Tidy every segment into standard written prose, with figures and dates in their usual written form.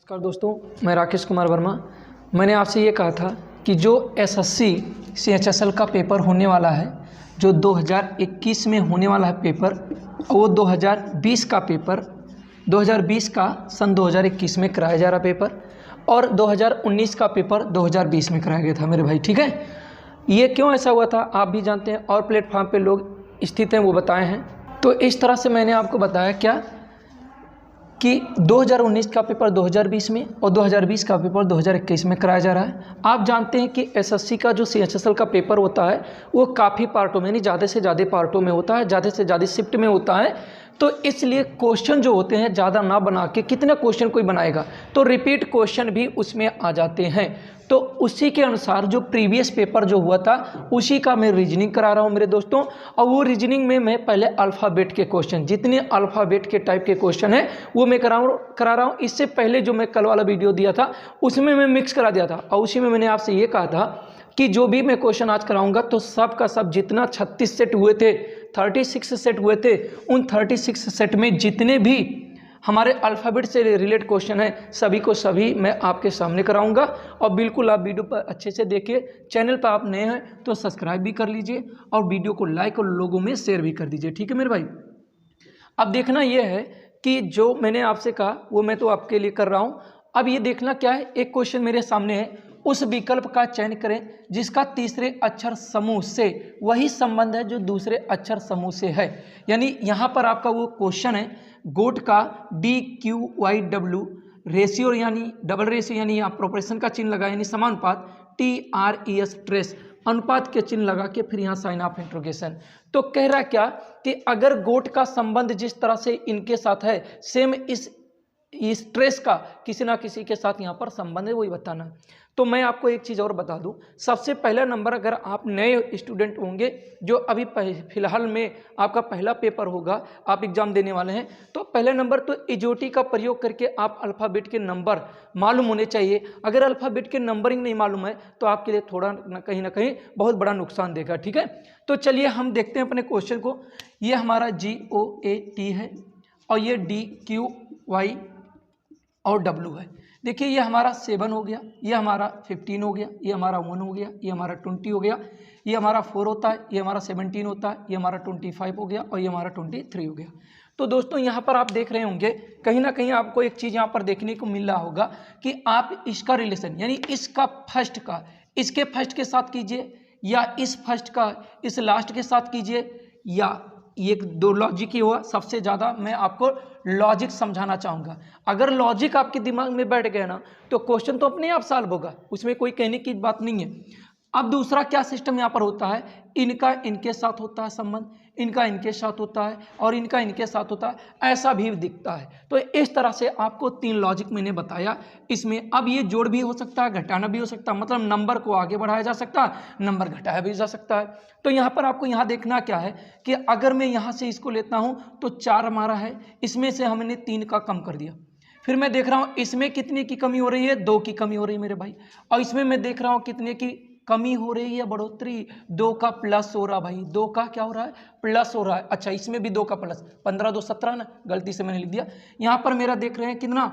नमस्कार दोस्तों, मैं राकेश कुमार वर्मा। मैंने आपसे ये कहा था कि जो एसएससी सीएचएसएल का पेपर होने वाला है, जो 2021 में होने वाला है पेपर, वो 2020 का पेपर 2020 का सन 2021 में कराया जा रहा पेपर और 2019 का पेपर 2020 में कराया गया था मेरे भाई। ठीक है, ये क्यों ऐसा हुआ था आप भी जानते हैं और प्लेटफॉर्म पे लोग स्थित हैं वो बताए हैं। तो इस तरह से मैंने आपको बताया क्या कि 2019 का पेपर 2020 में और 2020 का पेपर 2021 में कराया जा रहा है। आप जानते हैं कि एसएससी का जो सीएचएसएल का पेपर होता है वो काफ़ी पार्टों में, यानी ज़्यादा से ज़्यादा पार्टों में होता है, ज़्यादा से ज़्यादा शिफ्ट में होता है। तो इसलिए क्वेश्चन जो होते हैं ज़्यादा ना बना के कितना क्वेश्चन कोई बनाएगा, तो रिपीट क्वेश्चन भी उसमें आ जाते हैं। तो उसी के अनुसार जो प्रीवियस पेपर जो हुआ था उसी का मैं रीजनिंग करा रहा हूँ मेरे दोस्तों। और वो रीजनिंग में मैं पहले अल्फ़ाबेट के क्वेश्चन, जितने अल्फ़ाबेट के टाइप के क्वेश्चन हैं वो मैं करा रहा हूँ। इससे पहले जो मैं कल वाला वीडियो दिया था उसमें मैं मिक्स करा दिया था और उसी में मैंने आपसे ये कहा था कि जो भी मैं क्वेश्चन आज कराऊंगा तो सब का सब जितना 36 सेट हुए थे, 36 सेट हुए थे, उन 36 सेट में जितने भी हमारे अल्फ़ाबेट से रिलेटेड क्वेश्चन है सभी को सभी मैं आपके सामने कराऊंगा। और बिल्कुल आप वीडियो पर अच्छे से देखिए। चैनल पर आप नए हैं तो सब्सक्राइब भी कर लीजिए और वीडियो को लाइक और लोगों में शेयर भी कर दीजिए। ठीक है मेरे भाई। अब देखना यह है कि जो मैंने आपसे कहा वो मैं तो आपके लिए कर रहा हूँ। अब ये देखना क्या है, एक क्वेश्चन मेरे सामने है, उस विकल्प का चयन करें जिसका तीसरे अक्षर समूह से वही संबंध है जो दूसरे अक्षर समूह से है। यानी यहाँ पर आपका वो क्वेश्चन है, गोट का DQYW रेशियो यानी डबल रेशियो यानी आप प्रोपोर्शन का चिन्ह लगा यानी समानुपात, TRES ट्रेस अनुपात के चिन्ह लगा के फिर यहाँ साइन ऑफ इंट्रोगेशन। तो कह रहा क्या कि अगर गोट का संबंध जिस तरह से इनके साथ है सेम इस ट्रेस का किसी ना किसी के साथ यहाँ पर संबंध है, वही बताना। तो मैं आपको एक चीज़ और बता दूं, सबसे पहला नंबर अगर आप नए स्टूडेंट होंगे जो अभी फिलहाल में आपका पहला पेपर होगा, आप एग्जाम देने वाले हैं, तो पहला नंबर तो इजोटी का प्रयोग करके आप अल्फ़ाबेट के नंबर मालूम होने चाहिए। अगर अल्फ़ाबेट के नंबरिंग नहीं मालूम है तो आपके लिए थोड़ा ना कहीं बहुत बड़ा नुकसान देगा। ठीक है, तो चलिए हम देखते हैं अपने क्वेश्चन को। ये हमारा GOAT है और ये DQY और W है। देखिए ये हमारा 7 हो गया, ये हमारा 15 हो गया, ये हमारा 1 हो गया, ये हमारा 20 हो गया, ये हमारा 4 होता है, ये हमारा 17 होता है, ये हमारा 25 हो गया और ये हमारा 23 हो गया। तो दोस्तों यहाँ पर आप देख रहे होंगे कहीं ना कहीं आपको एक चीज़ यहाँ पर देखने को मिल रहा होगा कि आप इसका रिलेशन यानी इसका फर्स्ट का इसके फर्स्ट के साथ कीजिए या इस फर्स्ट का इस लास्ट के साथ कीजिए, या ये दो लॉजिक ही हुआ। सबसे ज़्यादा मैं आपको लॉजिक समझाना चाहूँगा। अगर लॉजिक आपके दिमाग में बैठ गया ना तो क्वेश्चन तो अपने आप सॉल्व होगा, उसमें कोई कहने की बात नहीं है। अब दूसरा क्या सिस्टम यहाँ पर होता है, इनका इनके साथ होता है संबंध, इनका इनके साथ होता है और इनका इनके साथ होता है, ऐसा भी दिखता है। तो इस तरह से आपको 3 लॉजिक मैंने बताया। इसमें अब ये जोड़ भी हो सकता है, घटाना भी हो सकता है, मतलब नंबर को आगे बढ़ाया जा सकता है, नंबर घटाया भी जा सकता है। तो यहाँ पर आपको यहाँ देखना क्या है कि अगर मैं यहाँ से इसको लेता हूँ तो 4 हमारा है, इसमें से हमने 3 का कम कर दिया। फिर मैं देख रहा हूँ इसमें कितने की कमी हो रही है, 2 की कमी हो रही है मेरे भाई। और इसमें मैं देख रहा हूँ कितने की कमी हो रही है, बढ़ोतरी, 2 का प्लस हो रहा भाई, 2 का क्या हो रहा है, प्लस हो रहा है। अच्छा इसमें भी 2 का प्लस, 15 2 17 ना, गलती से मैंने लिख दिया। यहाँ पर मेरा देख रहे हैं कितना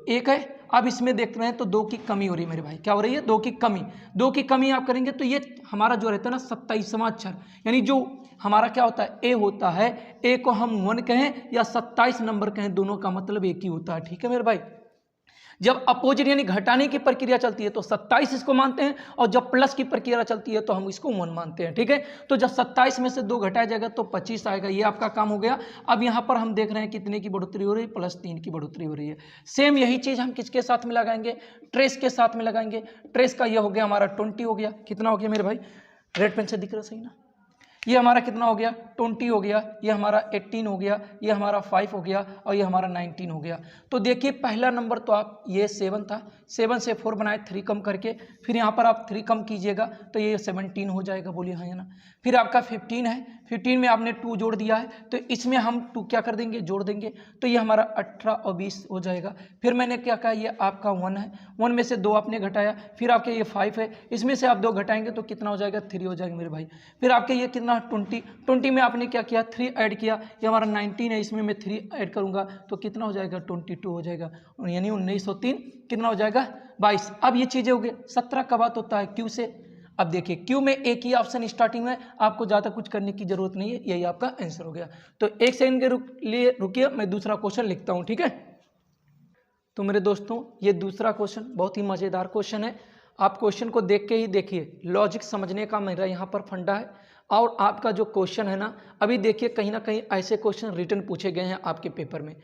1 है। अब इसमें देख रहे हैं तो 2 की कमी हो रही है मेरे भाई, क्या हो रही है, 2 की कमी। 2 की कमी आप करेंगे तो ये हमारा जो रहता है ना 27वां अक्षर, यानी जो हमारा क्या होता है ए होता है, ए को हम 1 कहें या 27 नंबर कहें, दोनों का मतलब एक ही होता है। ठीक है मेरे भाई। जब अपोजिट यानी घटाने की प्रक्रिया चलती है तो 27 इसको मानते हैं और जब प्लस की प्रक्रिया चलती है तो हम इसको 1 मानते हैं। ठीक है, तो जब 27 में से 2 घटाया जाएगा तो 25 आएगा, ये आपका काम हो गया। अब यहाँ पर हम देख रहे हैं कितने की बढ़ोतरी हो रही है, प्लस 3 की बढ़ोतरी हो रही है। सेम यही चीज़ हम किसके साथ में लगाएंगे, ट्रेस के साथ में लगाएंगे। ट्रेस का ये हो गया हमारा 20 हो गया, कितना हो गया मेरे भाई, रेड पेन से दिख रहा सही ना, ये हमारा कितना हो गया 20 हो गया, ये हमारा 18 हो गया, ये हमारा 5 हो गया और ये हमारा 19 हो गया। तो देखिए पहला नंबर तो आप ये 7 था, 7 से 4 बनाए 3 कम करके, फिर यहाँ पर आप 3 कम कीजिएगा तो ये 17 हो जाएगा, बोलिए हाँ या ना। फिर आपका 15 है, 15 में आपने 2 जोड़ दिया है तो इसमें हम 2 क्या कर देंगे, जोड़ देंगे, तो ये हमारा 18 और 20 हो जाएगा। फिर मैंने क्या कहा, ये आपका 1 है, 1 में से 2 आपने घटाया, फिर आपके ये 5 है, इसमें से आप 2 घटाएंगे तो कितना हो जाएगा, 3 हो जाएगा मेरे भाई। फिर आपके ये कितना कितना 20, 20 में आपने क्या किया 3 ऐड किया, ये हमारा 19 है, इसमें मैं 3 ऐड करूँगा तो कितना हो जाएगा 22 हो जाएगा, यानी 1903 कितना हो जाएगा 22। अब ये चीज़ें हो गई। 17 का बात होता है क्यू से। अब देखिए क्यू में एक ही ऑप्शन स्टार्टिंग में, आपको ज़्यादा कुछ करने की जरूरत नहीं है, यही आपका आंसर हो गया। तो एक सेकंड के लिए रुकिए, मैं दूसरा क्वेश्चन लिखता हूँ, ठीक है। तो मेरे दोस्तों ये दूसरा क्वेश्चन बहुत ही मज़ेदार क्वेश्चन है। आप क्वेश्चन को देख के ही देखिए, लॉजिक समझने का मेरा यहाँ पर फंडा है। और आपका जो क्वेश्चन है ना, अभी देखिए कहीं ना कहीं ऐसे क्वेश्चन रिटर्न पूछे गए हैं आपके पेपर में।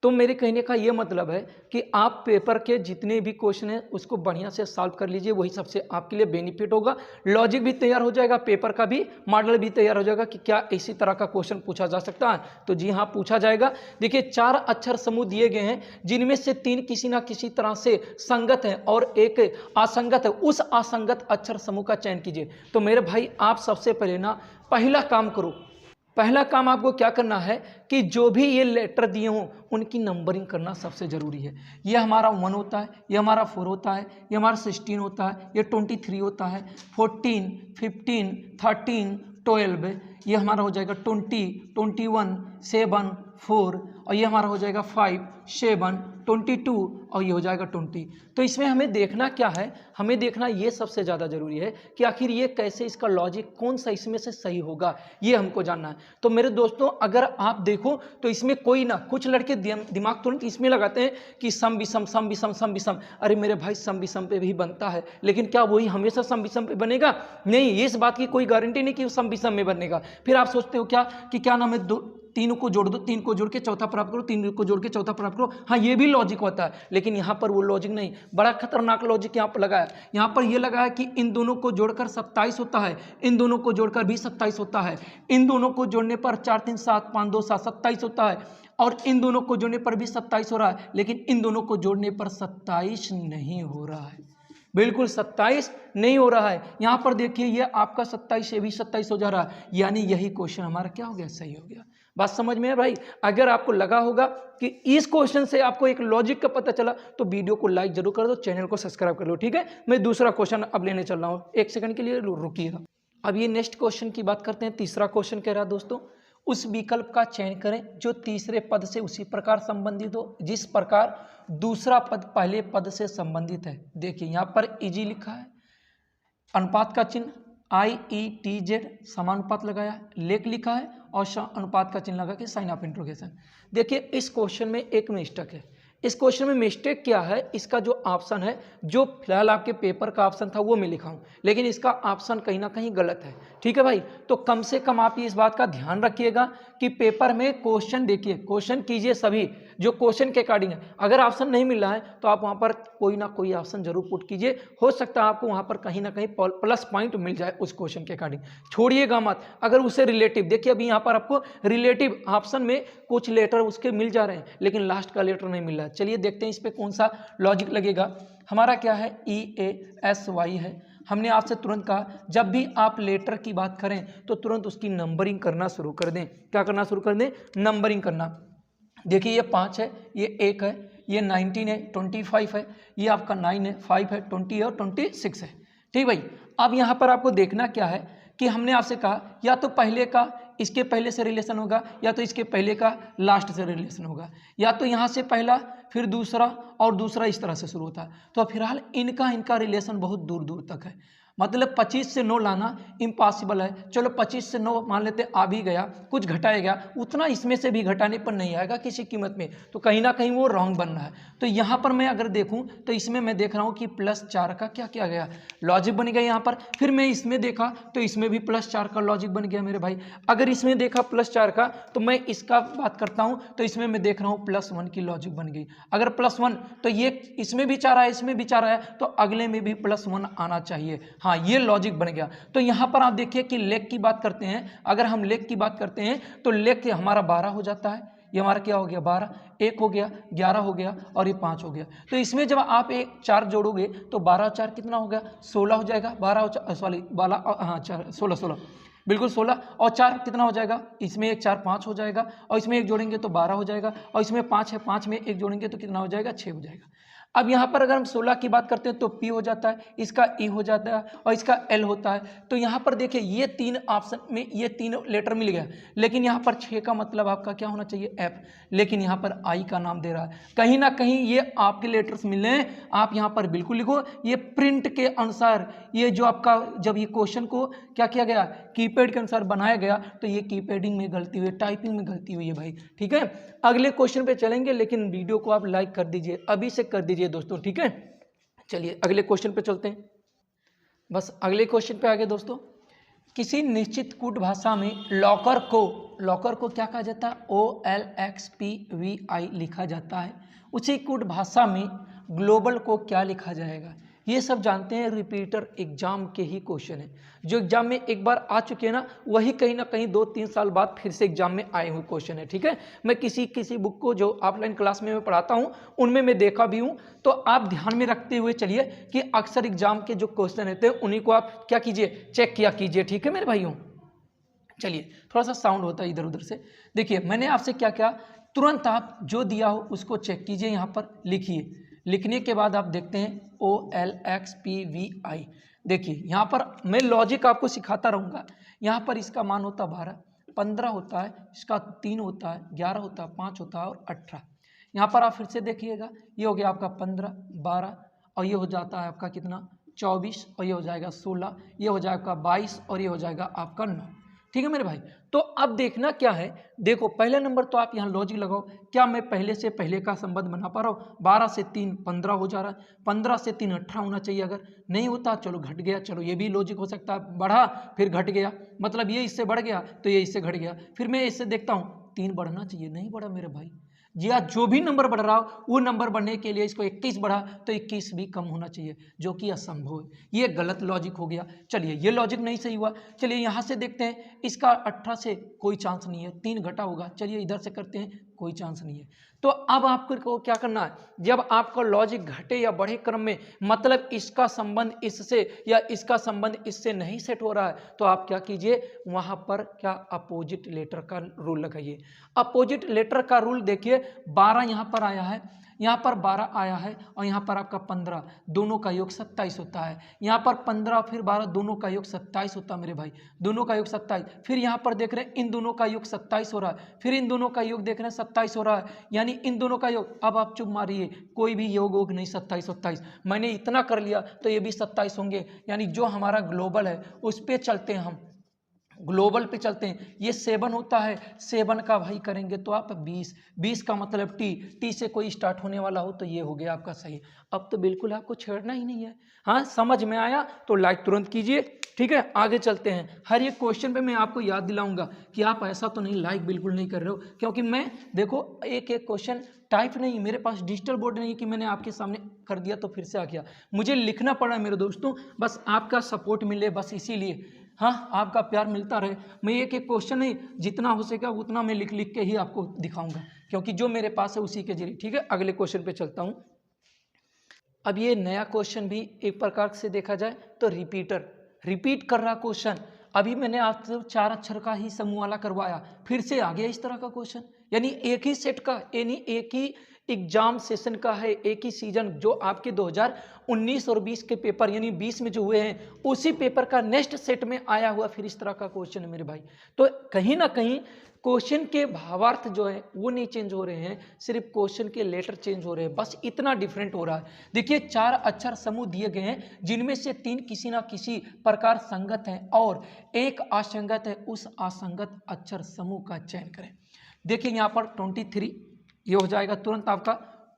तो मेरे कहने का ये मतलब है कि आप पेपर के जितने भी क्वेश्चन हैं उसको बढ़िया से सॉल्व कर लीजिए, वही सबसे आपके लिए बेनिफिट होगा। लॉजिक भी तैयार हो जाएगा, पेपर का भी मॉडल भी तैयार हो जाएगा कि क्या इसी तरह का क्वेश्चन पूछा जा सकता है। तो जी हाँ, पूछा जाएगा। देखिए 4 अक्षर समूह दिए गए हैं, जिनमें से 3 किसी ना किसी तरह से संगत है और एक असंगत है। उस असंगत अक्षर समूह का चयन कीजिए। तो मेरे भाई आप सबसे पहले ना पहला काम करो। पहला काम आपको क्या करना है कि जो भी ये लेटर दिए हों उनकी नंबरिंग करना सबसे ज़रूरी है। ये हमारा 1 होता है, ये हमारा 4 होता है, ये हमारा 16 होता है, ये 23 होता है, 14, 15, 13, 12, ये हमारा हो जाएगा 20, 21, 7, 4, और ये हमारा हो जाएगा 5, 7, 22, और ये हो जाएगा 20। तो इसमें हमें देखना क्या है, हमें देखना ये सबसे ज़्यादा ज़रूरी है कि आखिर ये कैसे, इसका लॉजिक कौन सा इसमें से सही होगा, ये हमको जानना है। तो मेरे दोस्तों अगर आप देखो तो इसमें कोई ना, कुछ लड़के दिमाग तुरंत इसमें लगाते हैं कि सम विषम सम विषम सम विषम। अरे मेरे भाई सम विषम पे भी बनता है, लेकिन क्या वही हमेशा सम विषम पे बनेगा? नहीं, इस बात की कोई गारंटी नहीं कि वो सम विषम में बनेगा। फिर आप सोचते हो क्या कि क्या नाम है, तीनों को जोड़ दो, 3 को जोड़ के चौथा प्राप्त करो, 3 को जोड़ के चौथा प्राप्त करो। हाँ, ये भी लॉजिक होता है, लेकिन यहाँ पर वो लॉजिक नहीं, बड़ा खतरनाक लॉजिक यहाँ पर लगाया। यहाँ पर ये लगाया कि इन दोनों को जोड़कर 27 होता है, इन दोनों को जोड़कर भी 27 होता है, इन दोनों को जोड़ने पर 4 3 7 5 2 7 27 होता है, और इन दोनों को जोड़ने पर भी 27 हो रहा है, लेकिन इन दोनों को जोड़ने पर 27 नहीं हो रहा है। बिल्कुल 27 नहीं हो रहा है। यहाँ पर देखिए ये आपका 27 से भी 27 हो जा रहा है, यानी यही क्वेश्चन हमारा क्या हो गया, सही हो गया। बात समझ में है भाई? अगर आपको लगा होगा कि इस क्वेश्चन से आपको एक लॉजिक का पता चला तो वीडियो को लाइक जरूर कर दो, चैनल को सब्सक्राइब कर लो, ठीक है। मैं दूसरा क्वेश्चन अब लेने चल रहा हूँ, एक सेकंड के लिए रुकिएगा। अब ये नेक्स्ट क्वेश्चन की बात करते हैं। तीसरा क्वेश्चन कह रहा है दोस्तों, उस विकल्प का चयन करें जो तीसरे पद से उसी प्रकार संबंधित हो जिस प्रकार दूसरा पद पहले पद से संबंधित है। देखिए यहाँ पर इजी लिखा है, अनुपात का चिन्ह IETZ समानुपात लगाया, लेख लिखा है और अनुपात का चिन्ह लगा के साइन ऑफ इंट्रोगेशन। देखिए इस क्वेश्चन में एक मिस्टेक है। इस क्वेश्चन में मिस्टेक क्या है, इसका जो ऑप्शन है, जो फिलहाल आपके पेपर का ऑप्शन था वो मैं लिखा हूँ, लेकिन इसका ऑप्शन कहीं ना कहीं गलत है, ठीक है भाई। तो कम से कम आप इस बात का ध्यान रखिएगा कि पेपर में क्वेश्चन देखिए, क्वेश्चन कीजिए सभी जो क्वेश्चन के अकॉर्डिंग है। अगर ऑप्शन नहीं मिल रहा है तो आप वहाँ पर कोई ना कोई ऑप्शन जरूर पुट कीजिए, हो सकता है आपको वहाँ पर कहीं ना कहीं प्लस पॉइंट मिल जाए उस क्वेश्चन के अकॉर्डिंग। छोड़िएगा मत, अगर उससे रिलेटिव, देखिए अभी यहाँ पर आपको रिलेटिव ऑप्शन में कुछ लेटर उसके मिल जा रहे हैं, लेकिन लास्ट का लेटर नहीं मिल रहा है। चलिए देखते हैं इस पे कौन सा लॉजिक लगेगा। हमारा क्या है, EASY है। हमने आपसे तुरंत कहा जब भी आप लेटर की बात करें तो तुरंत उसकी नंबरिंग करना शुरू कर दें। क्या करना शुरू कर दें? नंबरिंग करना। देखिए ये 5 है, ये 1 है, ये 19 है, 25 है, ये आपका 9 है, 5 है, 20 है और 26 है, ठीक भाई। अब यहाँ पर आपको देखना क्या है कि हमने आपसे कहा या तो पहले का इसके पहले से रिलेशन होगा, या तो इसके पहले का लास्ट से रिलेशन होगा, या तो यहाँ से पहला फिर दूसरा और दूसरा इस तरह से शुरू होता है। तो फिलहाल इनका रिलेशन बहुत दूर दूर तक है, मतलब 25 से 9 लाना इम्पॉसिबल है। चलो 25 से 9 मान लेते आ भी गया, कुछ घटाएगा, उतना इसमें से भी घटाने पर नहीं आएगा किसी कीमत में, तो कहीं ना कहीं वो रॉन्ग बन रहा है। तो यहाँ पर मैं अगर देखूँ तो इसमें मैं देख रहा हूँ कि +4 का क्या किया गया, लॉजिक बन गया यहाँ पर। फिर मैं इसमें देखा तो इसमें भी +4 का लॉजिक बन गया मेरे भाई। अगर इसमें देखा +4 का तो मैं इसका बात करता हूँ तो इसमें मैं देख रहा हूँ +1 की लॉजिक बन गई। अगर +1 तो ये इसमें भी 4 है, इसमें भी 4 है, तो अगले में भी +1 आना चाहिए। हाँ, ये लॉजिक बन गया। तो यहाँ पर आप देखिए कि लेख की बात करते हैं, अगर हम लेख की बात करते हैं तो लेख हमारा 12 हो जाता है। ये हमारा क्या हो गया, 12, 1 हो गया, 11 हो गया और ये 5 हो गया। तो इसमें जब आप एक 4 जोड़ोगे तो 12 और 4 कितना हो गया, 16 हो जाएगा। 16 बिल्कुल 16 और 4 कितना हो जाएगा, इसमें एक 4 5 हो जाएगा, और इसमें एक जोड़ेंगे तो 12 हो जाएगा, और इसमें 5 है, 5 में एक जोड़ेंगे तो कितना हो जाएगा, 6 हो जाएगा। अब यहाँ पर अगर हम 16 की बात करते हैं तो P हो जाता है, इसका E हो जाता है और इसका L होता है। तो यहाँ पर देखिए ये 3 ऑप्शन में ये 3 लेटर मिल गया, लेकिन यहाँ पर 6 का मतलब आपका क्या होना चाहिए F, लेकिन यहाँ पर I का नाम दे रहा है। कहीं ना कहीं ये आपके लेटर्स मिले हैं, आप यहाँ पर बिल्कुल लिखो ये प्रिंट के अनुसार, ये जो आपका जब ये क्वेश्चन को क्या किया गया कीपैड के अनुसार बनाया गया, तो ये कीपैडिंग में गलती हुई, टाइपिंग में गलती हुई है भाई। ठीक है, अगले क्वेश्चन पे चलेंगे, लेकिन वीडियो को आप लाइक कर दीजिए, अभी से कर दीजिए दोस्तों। ठीक है, चलिए अगले क्वेश्चन पे चलते हैं। बस अगले क्वेश्चन पे आगे दोस्तों, किसी निश्चित कूट भाषा में लॉकर को क्या कहा जाता है, OLXPVI लिखा जाता है। उसी कूट भाषा में ग्लोबल को क्या लिखा जाएगा, ये सब जानते हैं। रिपीटर एग्जाम के ही क्वेश्चन है, जो एग्जाम में एक बार आ चुके हैं ना, वही कहीं ना कहीं 2-3 साल बाद फिर से एग्जाम में आए हुए क्वेश्चन है। ठीक है, मैं किसी बुक को जो ऑफलाइन क्लास में मैं पढ़ाता हूँ उनमें मैं देखा भी हूँ, तो आप ध्यान में रखते हुए चलिए कि अक्सर एग्जाम के जो क्वेश्चन रहते हैं उन्हीं को आप क्या कीजिए, चेक किया कीजिए। ठीक है मेरे भाइयों, चलिए थोड़ा सा साउंड होता है इधर उधर से। देखिए मैंने आपसे क्या क्या, तुरंत आप जो दिया हो उसको चेक कीजिए, यहाँ पर लिखिए, लिखने के बाद आप देखते हैं OLXPVI। देखिए यहाँ पर मैं लॉजिक आपको सिखाता रहूँगा। यहाँ पर इसका मान होता 12, 15 होता है, इसका 3 होता है, 11 होता है, 5 होता है और 18। यहाँ पर आप फिर से देखिएगा, ये हो गया आपका 15, 12 और ये हो जाता है आपका कितना 24 और ये हो जाएगा 16, ये हो जाएगा 22 और ये हो जाएगा आपका 9। ठीक है मेरे भाई, तो अब देखना क्या है, देखो पहले नंबर तो आप यहाँ लॉजिक लगाओ, क्या मैं पहले से पहले का संबंध बना पा रहा हूँ। 12 से 3 15 हो जा रहा है, 15 से 3 18 होना चाहिए, अगर नहीं होता चलो घट गया, चलो ये भी लॉजिक हो सकता है, बढ़ा फिर घट गया, मतलब ये इससे बढ़ गया तो ये इससे घट गया, फिर मैं इससे देखता हूँ 3 बढ़ना चाहिए, नहीं बढ़ा मेरे भाई। या जो भी नंबर बढ़ रहा हो वो नंबर बढ़ने के लिए इसको 21 बढ़ा तो 21 भी कम होना चाहिए, जो कि असंभव है, ये गलत लॉजिक हो गया। चलिए ये लॉजिक नहीं सही हुआ, चलिए यहाँ से देखते हैं, इसका 18 से कोई चांस नहीं है, 3 घटा होगा, चलिए इधर से करते हैं, कोई चांस नहीं है। तो अब आपको क्या करना है, जब आपका लॉजिक घटे या बढ़े क्रम में, मतलब इसका संबंध इससे या इसका संबंध इससे नहीं सेट हो रहा है, तो आप क्या कीजिए, वहां पर क्या अपोजिट लेटर का रूल लगाइए। अपोजिट लेटर का रूल देखिए, 12 यहाँ पर आया है, यहाँ पर 12 आया है और यहाँ पर आपका 15, दोनों का योग 27 होता है। यहाँ पर 15 फिर 12, दोनों का योग 27 होता है मेरे भाई, दोनों का योग 27। फिर यहाँ पर देख रहे हैं इन दोनों का योग 27 हो रहा है, फिर इन दोनों का योग देख रहे हैं 27 हो रहा है, यानी इन दोनों का योग। अब आप चुप मारिए, कोई भी योग नहीं 27, मैंने इतना कर लिया तो ये भी 27 होंगे, यानी जो हमारा ग्लोबल है उस पर चलते हैं, हम ग्लोबल पे चलते हैं। ये 7 होता है, 7 का भाई करेंगे तो आप 20 का मतलब टी से कोई स्टार्ट होने वाला हो तो ये हो गया आपका सही। अब तो बिल्कुल आपको छेड़ना ही नहीं है। हाँ समझ में आया तो लाइक तुरंत कीजिए। ठीक है आगे चलते हैं, हर एक क्वेश्चन पे मैं आपको याद दिलाऊंगा कि आप ऐसा तो नहीं लाइक बिल्कुल नहीं कर रहे हो, क्योंकि मैं देखो एक एक क्वेश्चन टाइप नहीं, मेरे पास डिजिटल बोर्ड नहीं कि मैंने आपके सामने कर दिया तो फिर से आ गया, मुझे लिखना पड़ा मेरे दोस्तों, बस आपका सपोर्ट मिले, बस इसीलिए। हाँ आपका प्यार मिलता रहे, मैं एक एक क्वेश्चन नहीं, जितना हो सकेगा उतना मैं लिख लिख के ही आपको दिखाऊंगा, क्योंकि जो मेरे पास है उसी के जरिए। ठीक है अगले क्वेश्चन पे चलता हूँ। अब ये नया क्वेश्चन भी एक प्रकार से देखा जाए तो रिपीट कर रहा क्वेश्चन। अभी मैंने आपसे 4 अक्षर का ही समूह वाला करवाया, फिर से आ गया इस तरह का क्वेश्चन, यानी एक ही सेट का, यानी एक ही एग्जाम सेशन का है, एक ही सीजन, जो आपके 2019 और 20 के पेपर यानी 20 में जो हुए हैं उसी पेपर का नेक्स्ट सेट में आया हुआ फिर इस तरह का क्वेश्चन है मेरे भाई। तो कहीं ना कहीं क्वेश्चन के भावार्थ जो है वो नहीं चेंज हो रहे हैं, सिर्फ क्वेश्चन के लेटर चेंज हो रहे हैं, बस इतना डिफरेंट हो रहा है। देखिए 4 अक्षर समूह दिए गए हैं, जिनमें से 3 किसी ना किसी प्रकार संगत हैं और एक असंगत है, उस असंगत अक्षर समूह का चयन करें। देखिए यहाँ पर 23 ये हो जाएगा तुरंत आपका,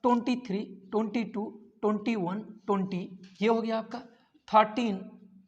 23, 22, 21, 20 ये हो गया आपका, 13,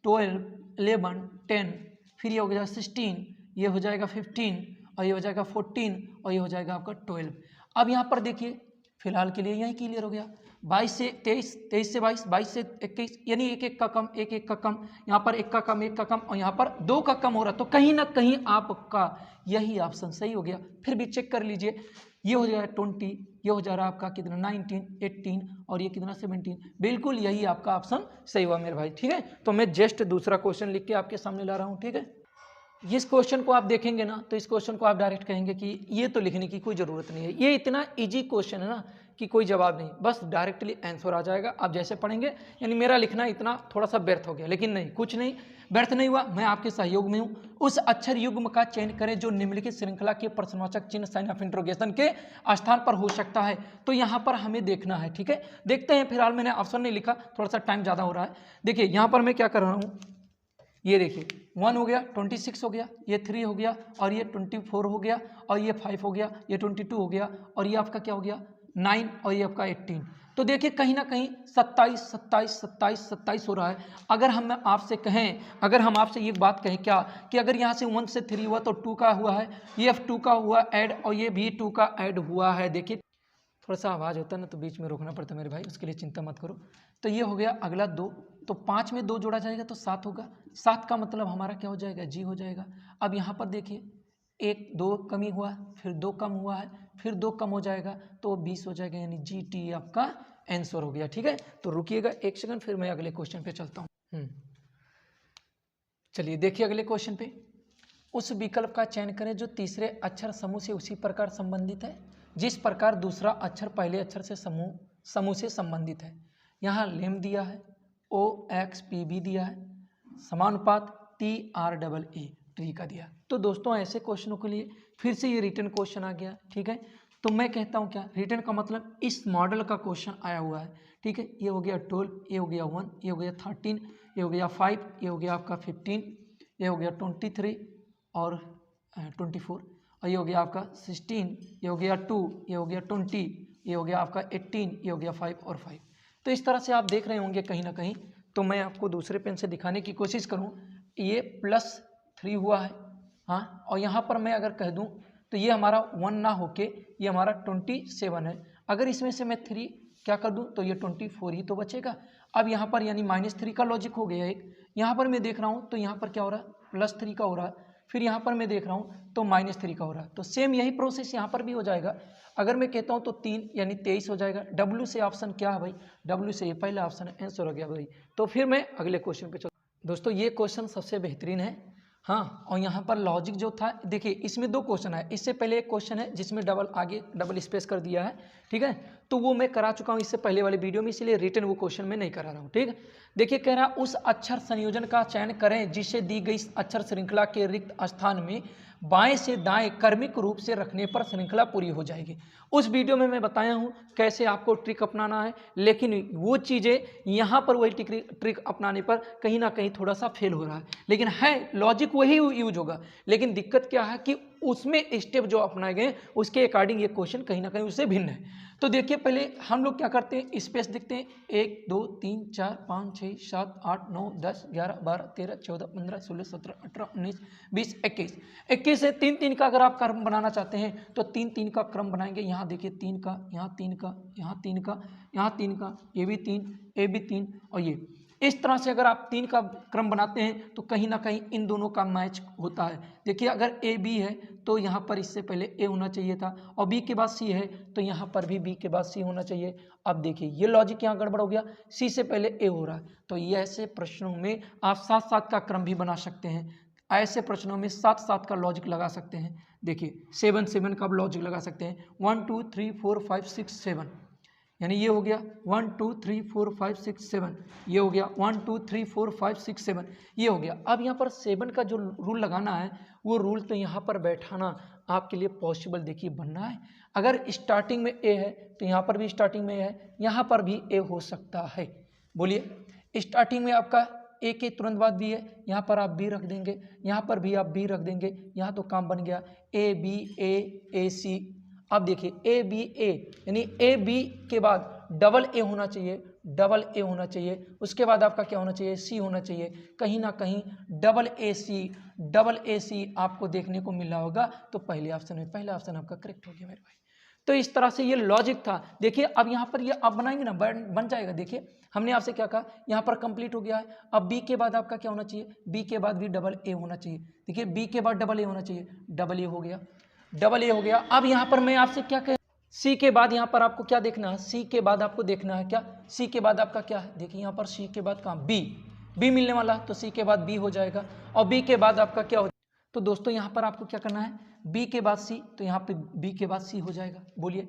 12, 11, 10 फिर ये हो गया 16, ये हो जाएगा 15 और ये हो जाएगा 14 और ये हो जाएगा आपका 12। अब यहाँ पर देखिए फिलहाल के लिए यही क्लियर हो गया, 22 से 23, 23 से 22, 22 से 21, यानी एक एक का कम, एक एक का कम, यहाँ पर एक का कम, एक का कम और यहाँ पर 2 का कम हो रहा है, तो कहीं ना कहीं आपका यही ऑप्शन सही हो गया। फिर भी चेक कर लीजिए, ये हो जाएगा 20, ये हो जा रहा है आपका कितना 19, 18 और ये कितना 17, बिल्कुल यही आपका ऑप्शन सही हुआ मेरे भाई। ठीक है तो मैं जस्ट दूसरा क्वेश्चन लिख के आपके सामने ला रहा हूँ। ठीक है इस क्वेश्चन को आप देखेंगे ना तो इस क्वेश्चन को आप डायरेक्ट कहेंगे कि ये तो लिखने की कोई ज़रूरत नहीं है, ये इतना इजी क्वेश्चन है ना कि कोई जवाब नहीं, बस डायरेक्टली आंसर आ जाएगा आप जैसे पढ़ेंगे। यानी मेरा लिखना इतना थोड़ा सा व्यर्थ हो गया, लेकिन नहीं, कुछ नहीं व्यर्थ नहीं हुआ, मैं आपके सहयोग में हूँ। उस अक्षर युग्म का चयन करें जो निम्नलिखित श्रृंखला के प्रश्नवाचक चिन्ह साइन ऑफ इंट्रोगेशन के स्थान पर हो सकता है। तो यहाँ पर हमें देखना है, ठीक है। देखते हैं, फिलहाल मैंने ऑप्शन नहीं लिखा, थोड़ा सा टाइम ज़्यादा हो रहा है। देखिए यहाँ पर मैं क्या कर रहा हूँ, ये देखिए 1 हो गया, 26 हो गया, ये 3 हो गया, और ये 24 हो गया, और ये 5 हो गया, ये 22 हो गया, और ये आपका क्या हो गया 9, और ये आपका 18। तो देखिए कहीं ना कहीं 27 27 27 27 हो रहा है। अगर हम आपसे कहें, अगर हम आपसे ये बात कहें क्या कि अगर यहाँ से 1 से 3 हुआ तो 2 का हुआ है, ये 2 का हुआ ऐड, और ये भी 2 का ऐड हुआ है। देखिए थोड़ा सा आवाज़ होता है ना तो बीच में रोकना पड़ता है मेरे भाई, उसके लिए चिंता मत करो। तो ये हो गया अगला 2, तो 5 में 2 जोड़ा जाएगा तो 7 होगा, 7 का मतलब हमारा क्या हो जाएगा, जी हो जाएगा। अब यहाँ पर देखिए 1 2 कमी हुआ, फिर 2 कम हुआ है, फिर 2 कम हो जाएगा तो 20 हो जाएगा, यानी जी टी आपका आंसर हो गया, ठीक है। तो रुकिएगा 1 सेकंड, फिर मैं अगले क्वेश्चन पे चलता हूँ। चलिए देखिए अगले क्वेश्चन पे, उस विकल्प का चयन करें जो तीसरे अक्षर समूह से उसी प्रकार संबंधित है जिस प्रकार दूसरा अक्षर पहले अक्षर से समूह से संबंधित है। यहाँ लेम दिया है, ओ एक्स पी भी दिया है, समानुपात T R double A tree का दिया। तो दोस्तों ऐसे क्वेश्चनों के लिए फिर से ये रिटर्न क्वेश्चन आ गया, ठीक है। तो मैं कहता हूँ क्या, रिटर्न का मतलब इस मॉडल का क्वेश्चन आया हुआ है, ठीक है। ये हो गया 12, ये हो गया 1, ये हो गया 13, ये हो गया 5, ये हो गया आपका 15, ये हो गया 23 और 24, और ये हो गया आपका 16, ये हो गया 2, ये हो गया 20, ये हो गया आपका 18, ये हो गया 5 और 5। तो इस तरह से आप देख रहे होंगे कहीं ना कहीं। तो मैं आपको दूसरे पेन से दिखाने की कोशिश करूं, ये +3 हुआ है, हाँ, और यहाँ पर मैं अगर कह दूं तो ये हमारा 1 ना होके ये हमारा 27 है। अगर इसमें से मैं 3 क्या कर दूं तो ये 24 ही तो बचेगा। अब यहाँ पर यानी -3 का लॉजिक हो गया एक। यहाँ पर मैं देख रहा हूँ तो यहाँ पर क्या हो रहा है, +3 का हो रहा है, फिर यहाँ पर मैं देख रहा हूँ तो -3 का हो रहा है। तो सेम यही प्रोसेस यहाँ पर भी हो जाएगा। अगर मैं कहता हूँ तो 3 यानी 23 हो जाएगा। डब्ल्यू से ऑप्शन क्या है भाई, डब्ल्यू से ये पहला ऑप्शन है, आंसर हो गया भाई। तो फिर मैं अगले क्वेश्चन पे चलता। दोस्तों ये क्वेश्चन सबसे बेहतरीन है, हाँ, और यहाँ पर लॉजिक जो था, देखिए इसमें 2 क्वेश्चन है। इससे पहले एक क्वेश्चन है जिसमें आगे डबल स्पेस कर दिया है, ठीक है। तो वो मैं करा चुका हूँ इससे पहले वाले वीडियो में, इसलिए रिटर्न वो क्वेश्चन मैं नहीं करा रहा हूँ, ठीक है। देखिए कह रहा उस अक्षर संयोजन का चयन करें जिसे दी गई अक्षर श्रृंखला के रिक्त स्थान में बाएं से दाएं क्रमिक रूप से रखने पर श्रृंखला पूरी हो जाएगी। उस वीडियो में मैं बताया हूँ कैसे आपको ट्रिक अपनाना है, लेकिन वो चीज़ें यहाँ पर वही ट्रिक अपनाने पर कहीं ना कहीं थोड़ा सा फेल हो रहा है, लेकिन है लॉजिक वही यूज होगा। लेकिन दिक्कत क्या है कि उसमें स्टेप जो अपनाए गए उसके अकॉर्डिंग ये क्वेश्चन कहीं ना कहीं उससे भिन्न है। तो देखिए पहले हम लोग क्या करते हैं, स्पेस देखते हैं, 1 2 3 4 5 6 7 8 9 10 11 12 13 14 15 16 17 18 19 20 21 21 से 3 3 का अगर आप क्रम बनाना चाहते हैं तो 3 3 का क्रम बनाएंगे। यहाँ देखिए 3 का, यहाँ 3 का, यहाँ 3 का, यहाँ 3 का, ये भी 3, ये भी 3, और ये इस तरह से अगर आप 3 का क्रम बनाते हैं तो कहीं ना कहीं इन दोनों का मैच होता है। देखिए अगर ए बी है तो यहाँ पर इससे पहले ए होना चाहिए था, और बी के बाद सी है तो यहाँ पर भी बी के बाद सी होना चाहिए। अब देखिए ये लॉजिक यहाँ गड़बड़ हो गया, सी से पहले ए हो रहा है। तो ये ऐसे प्रश्नों में आप 7 का क्रम भी बना सकते हैं, ऐसे प्रश्नों में 7 का लॉजिक लगा सकते हैं। देखिए 7 का लॉजिक लगा सकते हैं, 1 2 3 4 5 6 7, यानी ये हो गया 1 2 3 4 5 6 7, ये हो गया 1 2 3 4 5 6 7, ये हो गया। अब यहाँ पर 7 का जो रूल लगाना है वो रूल तो यहाँ पर बैठाना आपके लिए पॉसिबल देखिए बनना है। अगर स्टार्टिंग में ए है तो यहाँ पर भी स्टार्टिंग में है, यहाँ पर भी ए हो सकता है। बोलिए स्टार्टिंग में आपका ए के तुरंत बाद बी है, यहाँ पर आप बी रख देंगे, यहाँ पर भी आप बी रख देंगे, यहाँ तो काम बन गया ए बी ए सी। अब देखिए ए बी ए यानी ए बी के बाद डबल ए होना चाहिए, डबल ए होना चाहिए, उसके बाद आपका क्या होना चाहिए, सी होना चाहिए। कहीं ना कहीं डबल ए सी आपको देखने को मिला होगा। तो पहले ऑप्शन में पहला ऑप्शन आपका करेक्ट हो गया मेरे भाई। तो इस तरह से ये लॉजिक था। देखिए अब यहाँ पर ये आप बनाएंगे ना बन जाएगा। देखिए हमने आपसे क्या कहा, यहाँ पर कंप्लीट हो गया है। अब बी के बाद आपका क्या होना चाहिए, बी के बाद भी डबल ए होना चाहिए। देखिए बी के बाद डबल ए होना चाहिए, डबल ए हो गया, डबल ए हो गया। अब यहाँ पर मैं आपसे क्या कह, सी के बाद यहाँ पर आपको क्या देखना है, सी के बाद आपको देखना है क्या, सी के बाद आपका क्या है, देखिए यहाँ पर सी के बाद कहाँ बी मिलने वाला, तो सी के बाद बी हो जाएगा, और बी के बाद आपका क्या हो। तो दोस्तों यहाँ पर आपको क्या करना है, बी के बाद सी, तो यहाँ पे बी के बाद सी हो जाएगा। बोलिए,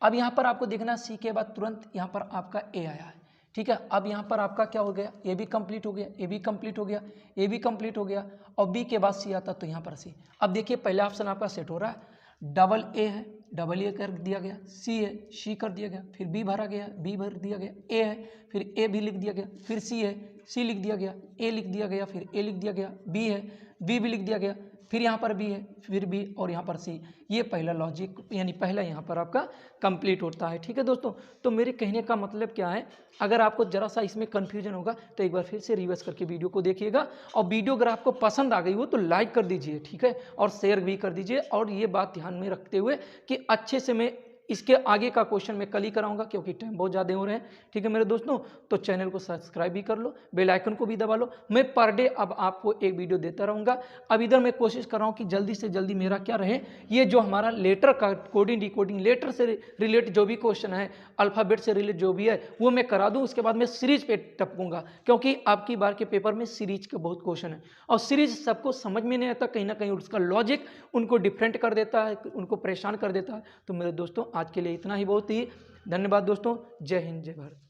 अब यहाँ पर आपको देखना सी के बाद तुरंत यहाँ पर आपका ए आया है, ठीक है। अब यहाँ पर आपका क्या हो गया, ए भी कंप्लीट हो गया, ए भी कंप्लीट हो गया, ए भी कंप्लीट हो गया, और बी के बाद सी आता तो यहाँ पर सी। अब देखिए पहला ऑप्शन आपका सेट हो रहा है, डबल ए है, डबल ए कर दिया गया, सी है, सी कर दिया गया, फिर बी भरा गया, बी भर दिया गया, ए है, फिर ए भी लिख दिया गया, फिर सी है, सी लिख दिया गया, ए लिख दिया गया, फिर ए लिख दिया गया, बी है, बी भी लिख दिया गया, फिर यहाँ पर बी है, फिर बी, और यहाँ पर सी। ये पहला लॉजिक यानी पहला यहाँ पर आपका कंप्लीट होता है, ठीक है दोस्तों। तो मेरे कहने का मतलब क्या है, अगर आपको जरा सा इसमें कन्फ्यूजन होगा तो एक बार फिर से रिवर्स करके वीडियो को देखिएगा, और वीडियो अगर आपको पसंद आ गई हो तो लाइक कर दीजिए, ठीक है, और शेयर भी कर दीजिए। और ये बात ध्यान में रखते हुए कि अच्छे से मैं इसके आगे का क्वेश्चन मैं कल ही कराऊंगा, क्योंकि टाइम बहुत ज़्यादा हो रहे हैं, ठीक है मेरे दोस्तों। तो चैनल को सब्सक्राइब भी कर लो, बेल आइकन को भी दबा लो। मैं पर डे अब आपको एक वीडियो देता रहूँगा। अब इधर मैं कोशिश कर रहा हूँ कि जल्दी से जल्दी मेरा क्या रहे, ये जो हमारा लेटर का कोडिंग डिकोडिंग, लेटर से रिलेटेड जो भी क्वेश्चन है, अल्फ़ाबेट से रिलेटेड जो भी है वो मैं करा दूँ। उसके बाद मैं सीरीज पे टपकूँगा, क्योंकि आपकी बार के पेपर में सीरीज के बहुत क्वेश्चन है, और सीरीज सबको समझ में नहीं आता, कहीं ना कहीं उसका लॉजिक उनको डिफरेंट कर देता है, उनको परेशान कर देता है। तो मेरे दोस्तों आज के लिए इतना ही बहुत ही धन्यवाद दोस्तों। जय हिंद, जय भारत।